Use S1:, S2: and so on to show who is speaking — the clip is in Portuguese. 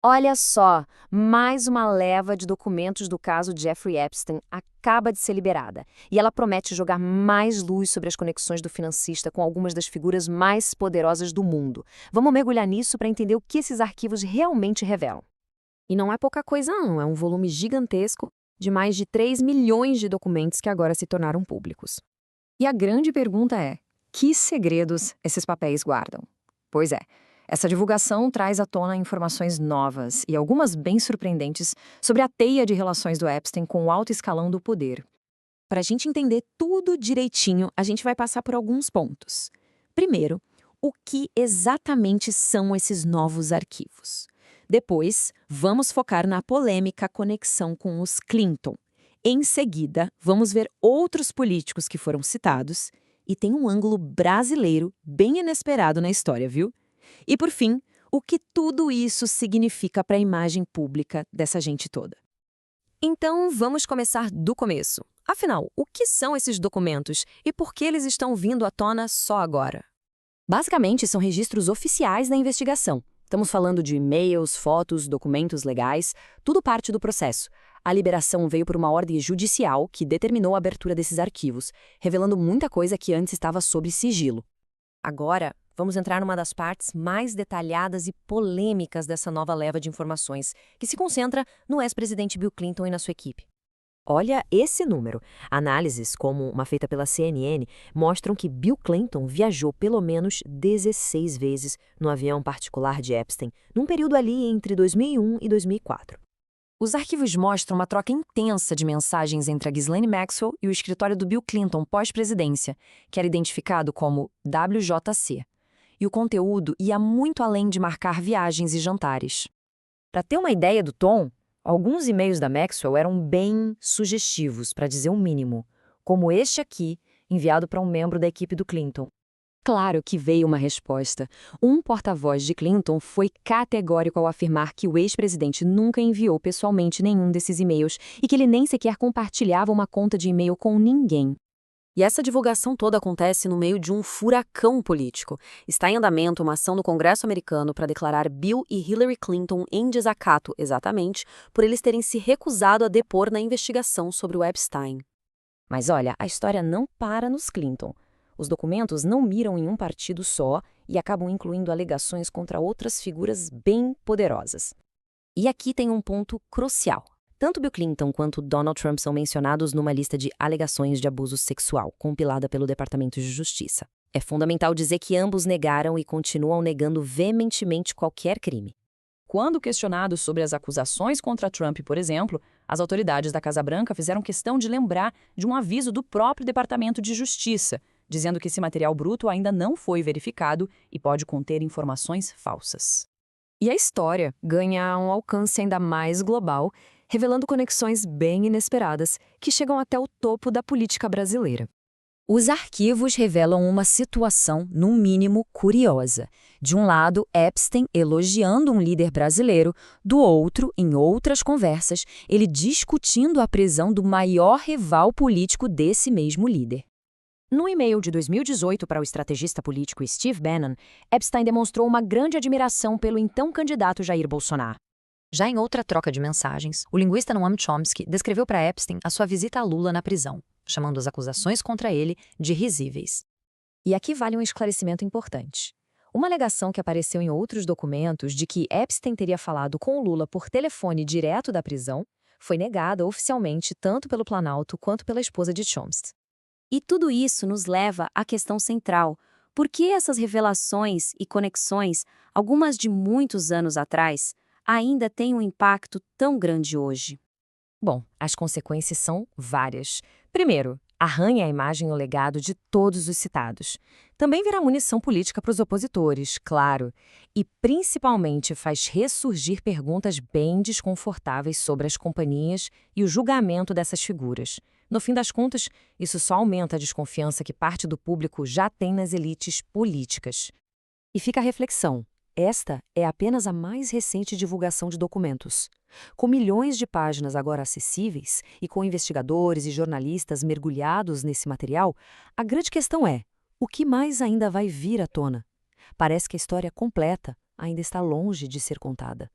S1: Olha só, mais uma leva de documentos do caso Jeffrey Epstein acaba de ser liberada. E ela promete jogar mais luz sobre as conexões do financista com algumas das figuras mais poderosas do mundo. Vamos mergulhar nisso para entender o que esses arquivos realmente revelam.
S2: E não é pouca coisa não, é um volume gigantesco de mais de 3 milhões de documentos que agora se tornaram públicos. E a grande pergunta é, que segredos esses papéis guardam? Pois é, essa divulgação traz à tona informações novas e algumas bem surpreendentes sobre a teia de relações do Epstein com o alto escalão do poder. Para a gente entender tudo direitinho, a gente vai passar por alguns pontos. Primeiro, o que exatamente são esses novos arquivos? Depois, vamos focar na polêmica conexão com os Clinton. Em seguida, vamos ver outros políticos que foram citados e tem um ângulo brasileiro bem inesperado na história, viu? E por fim, o que tudo isso significa para a imagem pública dessa gente toda. Então, vamos começar do começo. Afinal, o que são esses documentos e por que eles estão vindo à tona só agora? Basicamente, são registros oficiais da investigação. Estamos falando de e-mails, fotos, documentos legais, tudo parte do processo. A liberação veio por uma ordem judicial que determinou a abertura desses arquivos, revelando muita coisa que antes estava sob sigilo. Agora, vamos entrar numa das partes mais detalhadas e polêmicas dessa nova leva de informações, que se concentra no ex-presidente Bill Clinton e na sua equipe. Olha esse número. Análises, como uma feita pela CNN, mostram que Bill Clinton viajou pelo menos 16 vezes no avião particular de Epstein, num período ali entre 2001 e 2004. Os arquivos mostram uma troca intensa de mensagens entre a Ghislaine Maxwell e o escritório do Bill Clinton pós-presidência, que era identificado como WJC. E o conteúdo ia muito além de marcar viagens e jantares. Para ter uma ideia do tom, alguns e-mails da Maxwell eram bem sugestivos, para dizer o mínimo, como este aqui, enviado para um membro da equipe do Clinton. Claro que veio uma resposta. Um porta-voz de Clinton foi categórico ao afirmar que o ex-presidente nunca enviou pessoalmente nenhum desses e-mails e que ele nem sequer compartilhava uma conta de e-mail com ninguém. E essa divulgação toda acontece no meio de um furacão político. Está em andamento uma ação no Congresso americano para declarar Bill e Hillary Clinton em desacato, exatamente, por eles terem se recusado a depor na investigação sobre o Epstein. Mas olha, a história não para nos Clinton. Os documentos não miram em um partido só e acabam incluindo alegações contra outras figuras bem poderosas. E aqui tem um ponto crucial. Tanto Bill Clinton quanto Donald Trump são mencionados numa lista de alegações de abuso sexual, compilada pelo Departamento de Justiça. É fundamental dizer que ambos negaram e continuam negando veementemente qualquer crime. Quando questionados sobre as acusações contra Trump, por exemplo, as autoridades da Casa Branca fizeram questão de lembrar de um aviso do próprio Departamento de Justiça, dizendo que esse material bruto ainda não foi verificado e pode conter informações falsas. E a história ganha um alcance ainda mais global, revelando conexões bem inesperadas que chegam até o topo da política brasileira. Os arquivos revelam uma situação, no mínimo, curiosa. De um lado, Epstein elogiando um líder brasileiro, do outro, em outras conversas, ele discutindo a prisão do maior rival político desse mesmo líder. No e-mail de 2018 para o estrategista político Steve Bannon, Epstein demonstrou uma grande admiração pelo então candidato Jair Bolsonaro. Já em outra troca de mensagens, o linguista Noam Chomsky descreveu para Epstein a sua visita a Lula na prisão, chamando as acusações contra ele de risíveis. E aqui vale um esclarecimento importante. Uma alegação que apareceu em outros documentos de que Epstein teria falado com o Lula por telefone direto da prisão foi negada oficialmente tanto pelo Planalto quanto pela esposa de Chomsky. E tudo isso nos leva à questão central. Por que essas revelações e conexões, algumas de muitos anos atrás, ainda têm um impacto tão grande hoje? Bom, as consequências são várias. Primeiro, arranha a imagem e o legado de todos os citados. Também vira munição política para os opositores, claro. E principalmente faz ressurgir perguntas bem desconfortáveis sobre as companhias e o julgamento dessas figuras. No fim das contas, isso só aumenta a desconfiança que parte do público já tem nas elites políticas. E fica a reflexão. Esta é apenas a mais recente divulgação de documentos. Com milhões de páginas agora acessíveis e com investigadores e jornalistas mergulhados nesse material, a grande questão é: o que mais ainda vai vir à tona? Parece que a história completa ainda está longe de ser contada.